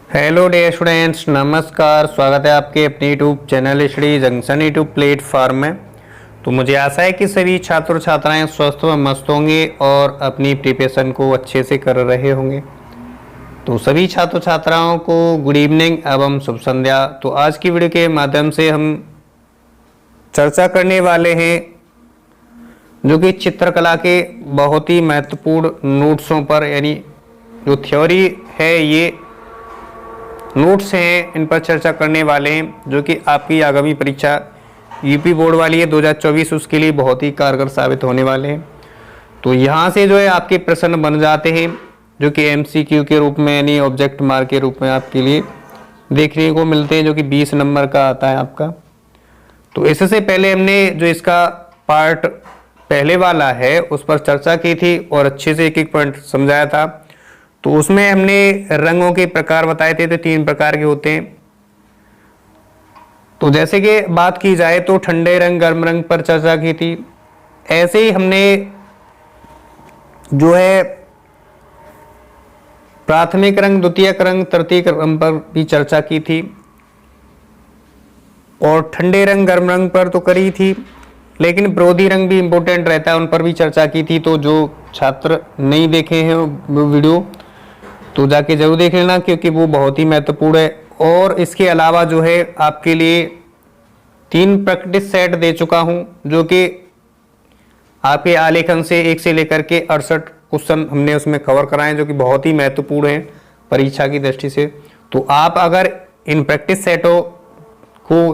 Hello dear students, नमस्कार। स्वागत है आपके अपने YouTube channel study junction YouTube platform में। तो मुझे आशा है कि सभी छात्र छात्राएं स्वस्थ व मस्त होंगे और अपनी प्रिपरेशन को अच्छे से कर रहे होंगे। तो सभी छात्र छात्राओं को गुड इवनिंग एवं शुभ संध्या। तो आज की वीडियो के माध्यम से हम चर्चा करने वाले हैं जो कि चित्रकला के बहुत ही महत्वपूर्ण नोट्सों पर, यानी जो थ्योरी है ये नोट्स हैं, इन पर चर्चा करने वाले हैं जो कि आपकी आगामी परीक्षा यूपी बोर्ड वाली है 2024, उसके लिए बहुत ही कारगर साबित होने वाले हैं। तो यहाँ से जो है आपके प्रश्न बन जाते हैं जो कि एमसीक्यू के रूप में, यानी ऑब्जेक्ट मार्क के रूप में आपके लिए देखने को मिलते हैं, जो कि 20 नंबर का आता है आपका। तो इससे पहले हमने जो इसका पार्ट पहले वाला है उस पर चर्चा की थी और अच्छे से एक एक पॉइंट समझाया था। तो उसमें हमने रंगों के प्रकार बताए थे, तो 3 प्रकार के होते हैं। तो जैसे कि बात की जाए तो ठंडे रंग, गर्म रंग पर चर्चा की थी। ऐसे ही हमने जो है प्राथमिक रंग, द्वितीयक रंग, तृतीयक रंग पर भी चर्चा की थी और ठंडे रंग, गर्म रंग पर तो करी थी, लेकिन विरोधी रंग भी इंपॉर्टेंट रहता है, उन पर भी चर्चा की थी। तो जो छात्र नहीं देखे हैं वो वीडियो तो जाके जरूर देख लेना, क्योंकि वो बहुत ही महत्वपूर्ण है। और इसके अलावा जो है आपके लिए 3 प्रैक्टिस सेट दे चुका हूं जो कि आपके आलेखन से 1 से लेकर के 68 क्वेश्चन हमने उसमें कवर कराए, जो कि बहुत ही महत्वपूर्ण है परीक्षा की दृष्टि से। तो आप अगर इन प्रैक्टिस सेटों को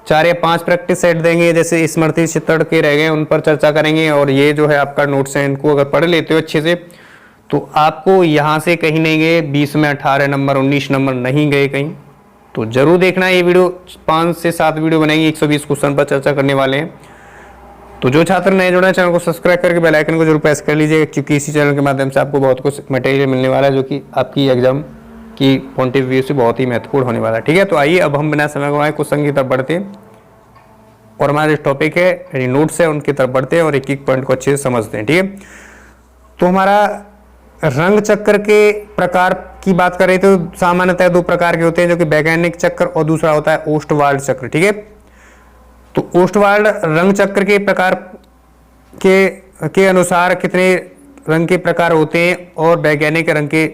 4 या 5 प्रैक्टिस सेट देंगे, जैसे स्मृति चित्रण के रह गए उन पर चर्चा करेंगे, और ये जो है आपका नोट्स है, इनको अगर पढ़ लेते हो अच्छे से तो आपको यहाँ से कहीं नहीं गए 20 में 18 नंबर, 19 नंबर नहीं गए कहीं। तो जरूर देखना ये वीडियो, 5 से 7 वीडियो बनेंगी, 120 क्वेश्चन पर चर्चा करने वाले हैं। तो जो छात्र नए जुड़े हैं चैनल को सब्सक्राइब करके बेल आइकन को जरूर प्रेस कर लीजिए, क्योंकि इसी चैनल के माध्यम से आपको बहुत कुछ मटेरियल मिलने वाला है जो कि आपकी एग्जाम की पॉइंट ऑफ व्यू से बहुत ही महत्वपूर्ण होने वाला है। ठीक है, तो आइए अब हम बिना समय गवाए क्वेश्चन की तरफ बढ़ते हैं और हमारा जो टॉपिक है यानी नोट्स है उनकी तरफ बढ़ते हैं और एक एक पॉइंट को अच्छे से समझते हैं। ठीक है, तो हमारा रंग चक्र के प्रकार की बात करें तो सामान्यतः 2 प्रकार के होते हैं, जो कि वैज्ञानिक चक्र और दूसरा होता है ओस्टवाल्ड चक्र। ठीक है, तो ओस्टवाल्ड रंग चक्र के प्रकार के अनुसार कितने रंग के प्रकार होते हैं और वैज्ञानिक रंग के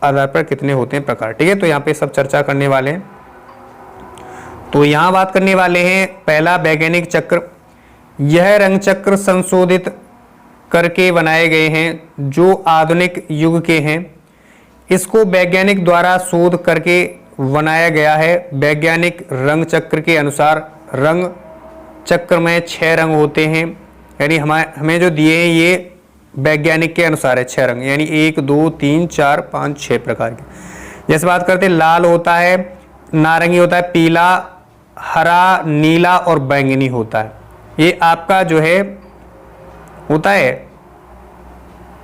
आधार पर कितने होते हैं प्रकार। ठीक है, तो यहाँ पे सब चर्चा करने वाले हैं। तो यहाँ बात करने वाले हैं पहला वैज्ञानिक चक्र। यह रंग चक्र संशोधित करके बनाए गए हैं जो आधुनिक युग के हैं। इसको वैज्ञानिक द्वारा शोध करके बनाया गया है। वैज्ञानिक रंग चक्र के अनुसार रंग चक्र में 6 रंग होते हैं, यानी हमें जो दिए हैं ये वैज्ञानिक के अनुसार है 6 रंग, यानी 1 2 3 4 5 6 प्रकार के। जैसे बात करते हैं, लाल होता है, नारंगी होता है, पीला, हरा, नीला और बैंगनी होता है। ये आपका जो है होता है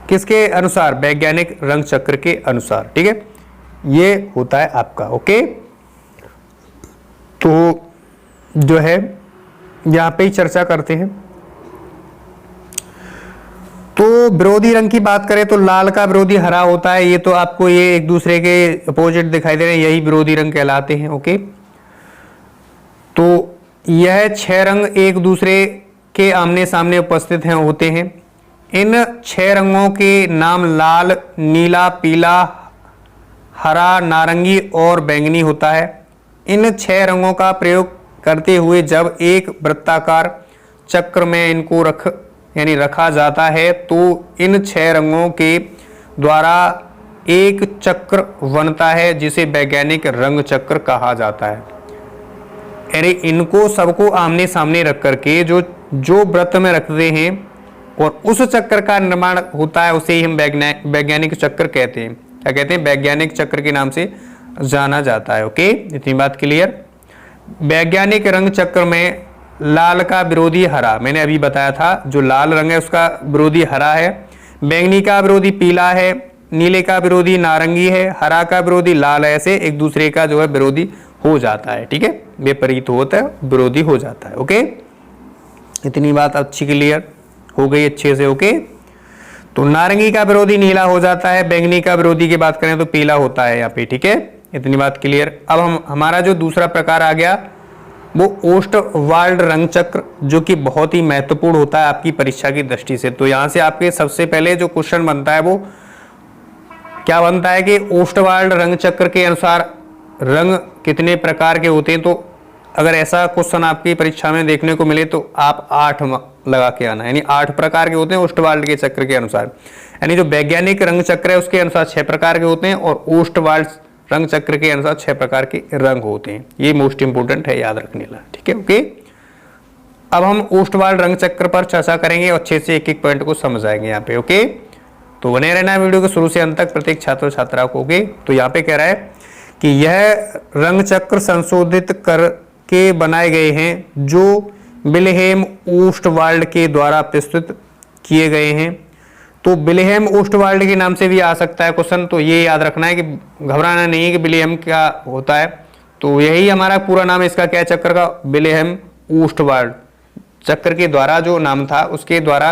किसके अनुसार? वैज्ञानिक रंग चक्र के अनुसार। ठीक है, ये होता है आपका। ओके, तो जो है यहां पे ही चर्चा करते हैं। तो विरोधी रंग की बात करें तो लाल का विरोधी हरा होता है। ये तो आपको ये एक दूसरे के अपोजिट दिखाई दे रहे हैं, यही विरोधी रंग कहलाते हैं। ओके, तो यह 6 रंग एक दूसरे के आमने सामने उपस्थित हैं होते हैं। इन 6 रंगों के नाम लाल, नीला, पीला, हरा, नारंगी और बैंगनी होता है। इन 6 रंगों का प्रयोग करते हुए जब एक वृत्ताकार चक्र में इनको रखा जाता है तो इन 6 रंगों के द्वारा एक चक्र बनता है जिसे वैज्ञानिक रंग चक्र कहा जाता है। यानी इनको सबको आमने सामने रख करके जो वृत्त में रखते हैं और उस चक्र का निर्माण होता है, उसे ही हम वैज्ञानिक चक्र कहते हैं। क्या कहते हैं? वैज्ञानिक चक्र के नाम से जाना जाता है। ओके, इतनी बात क्लियर। वैज्ञानिक रंग चक्र में लाल का विरोधी हरा, मैंने अभी बताया था, जो लाल रंग है उसका विरोधी हरा है, बैंगनी का विरोधी पीला है, नीले का विरोधी नारंगी है, हरा का विरोधी लाल है। ऐसे एक दूसरे का जो है विरोधी हो जाता है। ठीक है, विपरीत होता है, विरोधी हो जाता है। ओके, इतनी बात अच्छी क्लियर हो गई अच्छे से। ओके, तो नारंगी का विरोधी नीला हो जाता है, बैंगनी का विरोधी की बात करें तो पीला होता है यहाँ पे। ठीक है, इतनी बात क्लियर। अब हमारा जो दूसरा प्रकार आ गया वो ओस्टवाल्ड रंग चक्र, जो कि बहुत ही महत्वपूर्ण होता है आपकी परीक्षा की दृष्टि से। तो यहाँ से आपके सबसे पहले जो क्वेश्चन बनता है वो क्या बनता है कि ओस्टवाल्ड रंग चक्र के अनुसार रंग कितने प्रकार के होते हैं। तो अगर ऐसा क्वेश्चन आपकी परीक्षा में देखने को मिले तो आप 8 लगा के आना, यानी 8 प्रकार के होते हैं ओस्टवाल्ड के चक्र के अनुसार। यानी जो वैज्ञानिक रंग चक्र है उसके अनुसार 6 प्रकार के होते हैं और ओस्टवाल्ड रंग चक्र के अनुसार 6 प्रकार के रंग होते हैं। ये मोस्ट इंपोर्टेंट है, याद रखने वाला। ठीक है, ओके। अब हम ओस्टवाल्ड रंग चक्र पर चर्चा करेंगे और अच्छे से एक एक पॉइंट को समझ आएंगे यहाँ पे। ओके, तो बने रहना है वीडियो के शुरू से अंत तक प्रत्येक छात्र छात्रा को। ओके, तो यहाँ पे कह रहा है कि यह रंग चक्र संशोधित करके बनाए गए हैं जो विल्हेम ओस्टवाल्ड के द्वारा प्रस्तुत किए गए हैं। तो विल्हेम ओस्टवाल्ड के नाम से भी आ सकता है क्वेश्चन, तो ये याद रखना है कि घबराना नहीं है कि विल्हेम क्या होता है। तो यही हमारा पूरा नाम इसका क्या चक्र का, विल्हेम ओस्टवाल्ड चक्र के द्वारा जो नाम था उसके द्वारा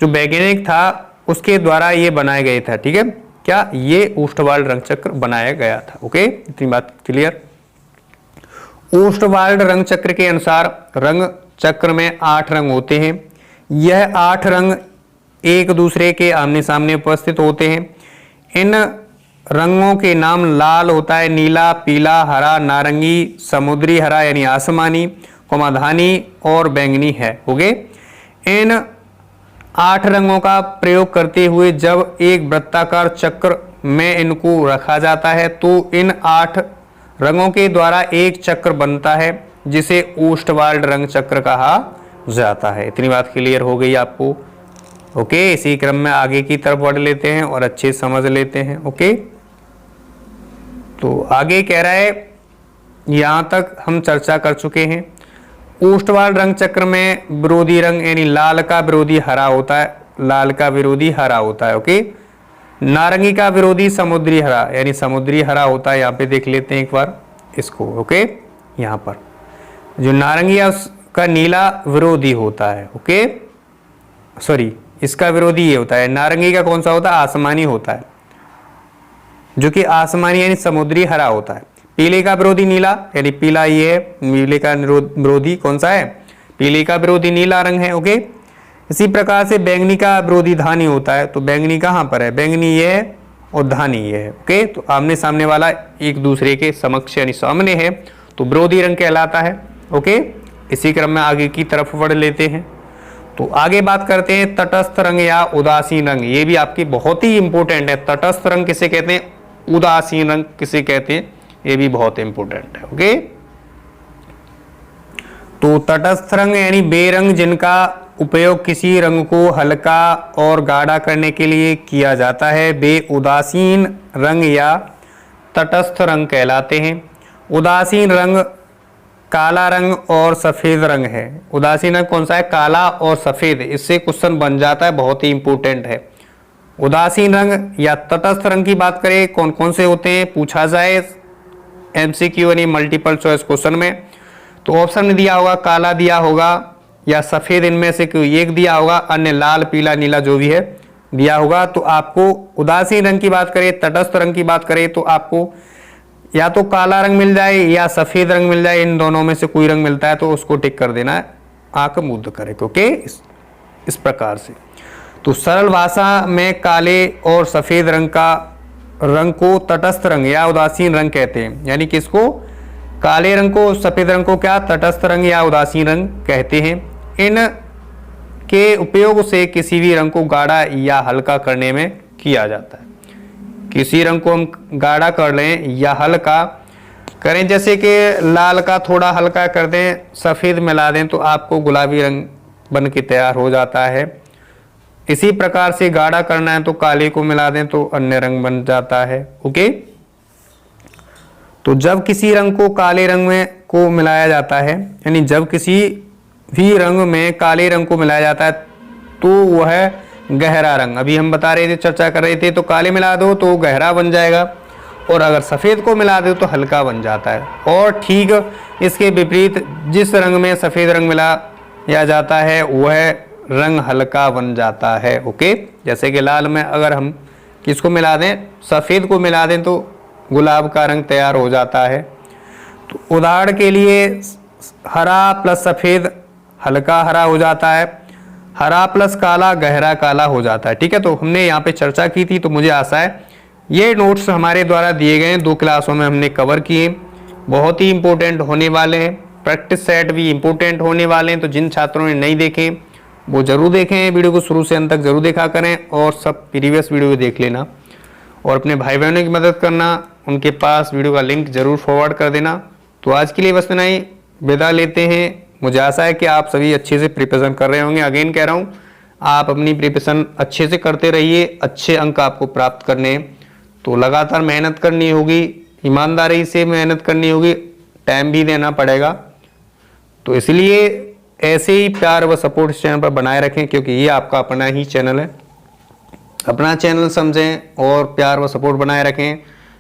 जो वैज्ञानिक था उसके द्वारा ये बनाया गया था। ठीक है, क्या ये ओस्टवाल्ड रंग चक्र बनाया गया था। ओके, इतनी बात क्लियर। ओस्टवाल्ड रंग चक्र के अनुसार रंग चक्र में 8 रंग होते हैं। यह 8 रंग एक दूसरे के आमने सामने उपस्थित होते हैं। इन रंगों के नाम लाल होता है, नीला, पीला, हरा, नारंगी, समुद्री हरा यानी आसमानी, कोमाधानी और बैंगनी है। ओके, इन 8 रंगों का प्रयोग करते हुए जब एक वृत्ताकार चक्र में इनको रखा जाता है तो इन 8 रंगों के द्वारा एक चक्र बनता है जिसे ओस्टवाल्ड रंग चक्र कहा जाता है। इतनी बात क्लियर हो गई आपको। ओके, इसी क्रम में आगे की तरफ बढ़ लेते हैं और अच्छे समझ लेते हैं। ओके, तो आगे कह रहा है, यहां तक हम चर्चा कर चुके हैं। ओस्टवाल्ड रंग चक्र में विरोधी रंग यानी लाल का विरोधी हरा होता है, लाल का विरोधी हरा होता है। ओके, नारंगी का विरोधी समुद्री हरा यानी समुद्री हरा होता है। यहाँ पे देख लेते हैं एक बार इसको। ओके, यहाँ पर जो नारंगी है उसका नीला विरोधी होता है। ओके, सॉरी, इसका विरोधी ये होता है। नारंगी का कौन सा होता है, आसमानी होता है, जो कि आसमानी यानी समुद्री हरा होता है। पीले का विरोधी नीला यानी पीला ये है, नीले का विरोधी कौन सा है, पीले का विरोधी नीला रंग है। ओके, इसी प्रकार से बैंगनी का विरोधी धानी होता है। तो बैंगनी कहाँ पर है, बैंगनी ये है और धानी ये है। ओके, तो आमने सामने वाला एक दूसरे के समक्ष यानी सामने है तो विरोधी रंग कहलाता है। ओके, इसी क्रम में आगे की तरफ बढ़ लेते हैं। तो आगे बात करते हैं तटस्थ रंग या उदासीन रंग। ये भी आपकी बहुत ही इंपॉर्टेंट है। तटस्थ रंग किसे कहते हैं, उदासीन रंग किसे कहते हैं, ये भी बहुत इंपॉर्टेंट है। ओके, तो तटस्थ रंग यानी बेरंग जिनका उपयोग किसी रंग को हल्का और गाढ़ा करने के लिए किया जाता है वे उदासीन रंग या तटस्थ रंग कहलाते हैं। उदासीन रंग काला रंग और सफेद रंग है। उदासीन रंग कौन सा है, काला और सफेद। इससे क्वेश्चन बन जाता है, बहुत ही इंपॉर्टेंट है। उदासीन रंग या तटस्थ रंग की बात करें कौन कौन से होते हैं, पूछा जाए एमसीक्यू यानी मल्टीपल चॉइस क्वेश्चन में, तो ऑप्शन दिया होगा काला दिया होगा या सफेद, इनमें से कोई एक दिया होगा, अन्य लाल पीला नीला जो भी है दिया होगा। तो आपको उदासीन रंग की बात करें, तटस्थ रंग की बात करें तो आपको या तो काला रंग मिल जाए या सफेद रंग मिल जाए, इन दोनों में से कोई रंग मिलता है तो उसको टिक कर देना है, आंख मूंद करे। ओके, इस प्रकार से। तो सरल भाषा में काले और सफेद रंग का रंग को तटस्थ रंग या उदासीन रंग कहते हैं। यानी किसको, काले रंग को, सफेद रंग को क्या तटस्थ रंग या उदासीन रंग कहते हैं। इन के उपयोग से किसी भी रंग को गाढ़ा या हल्का करने में किया जाता है। किसी रंग को हम गाढ़ा कर लें या हल्का करें, जैसे कि लाल का थोड़ा हल्का कर दें, सफ़ेद मिला दें तो आपको गुलाबी रंग बन के तैयार हो जाता है। इसी प्रकार से गाढ़ा करना है तो काले को मिला दें तो अन्य रंग बन जाता है। ओके, तो जब किसी रंग को काले रंग में को मिलाया जाता है, यानी जब किसी भी रंग में काले रंग को मिलाया जाता है तो वह गहरा रंग, अभी हम बता रहे थे, चर्चा कर रहे थे, तो काले मिला दो तो गहरा बन जाएगा और अगर सफ़ेद को मिला दो तो हल्का बन जाता है। और ठीक इसके विपरीत जिस रंग में सफ़ेद रंग मिलाया जाता है वह रंग हल्का बन जाता है। ओके, जैसे कि लाल में अगर हम किसको मिला दें, सफ़ेद को मिला दें तो गुलाब का रंग तैयार हो जाता है। तो उदाहरण के लिए हरा प्लस सफ़ेद हल्का हरा हो जाता है, हरा प्लस काला गहरा काला हो जाता है। ठीक है, तो हमने यहाँ पे चर्चा की थी, तो मुझे आशा है ये नोट्स हमारे द्वारा दिए गए 2 क्लासों में हमने कवर किए, बहुत ही इंपॉर्टेंट होने वाले हैं। प्रैक्टिस सेट भी इंपॉर्टेंट होने वाले हैं, तो जिन छात्रों ने नहीं देखे वो जरूर देखें, वीडियो को शुरू से अंत तक जरूर देखा करें और सब प्रीवियस वीडियो को देख लेना और अपने भाई बहनों की मदद करना, उनके पास वीडियो का लिंक जरूर फॉरवर्ड कर देना। तो आज के लिए बस इतना ही, विदा लेते हैं। मुझे आशा है कि आप सभी अच्छे से प्रिपरेशन कर रहे होंगे। अगेन कह रहा हूँ, आप अपनी प्रिपरेशन अच्छे से करते रहिए, अच्छे अंक आपको प्राप्त करने हैं तो लगातार मेहनत करनी होगी, ईमानदारी से मेहनत करनी होगी, टाइम भी देना पड़ेगा। तो इसलिए ऐसे ही प्यार व सपोर्ट इस चैनल पर बनाए रखें, क्योंकि ये आपका अपना ही चैनल है। अपना चैनल समझें और प्यार व सपोर्ट बनाए रखें,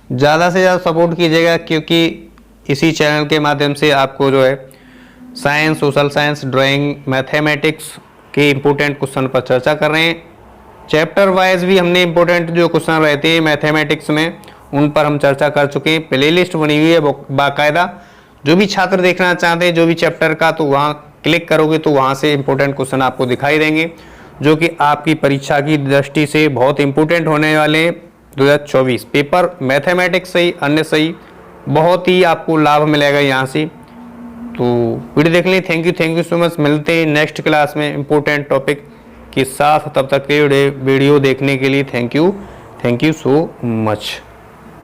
ज़्यादा से ज़्यादा सपोर्ट कीजिएगा, क्योंकि इसी चैनल के माध्यम से आपको जो है science, social science, drawing, mathematics के इम्पोर्टेंट क्वेश्चन पर चर्चा कर रहे हैं। चैप्टर वाइज भी हमने इम्पोर्टेंट जो क्वेश्चन रहते हैं मैथमेटिक्स में, उन पर हम चर्चा कर चुके हैं। प्लेलिस्ट बनी हुई है बाकायदा, जो भी छात्र देखना चाहते हैं जो भी चैप्टर का, तो वहाँ क्लिक करोगे तो वहाँ से इम्पोर्टेंट क्वेश्चन आपको दिखाई देंगे, जो कि आपकी परीक्षा की दृष्टि से बहुत इंपॉर्टेंट होने वाले हैं। 2024 पेपर मैथमेटिक्स सही, अन्य सही, बहुत ही आपको लाभ मिलेगा यहाँ से। तो वीडियो देखने थैंक यू सो मच। मिलते हैं नेक्स्ट क्लास में इंपॉर्टेंट टॉपिक के साथ। तब तक के वीडियो देखने के लिए थैंक यू सो मच।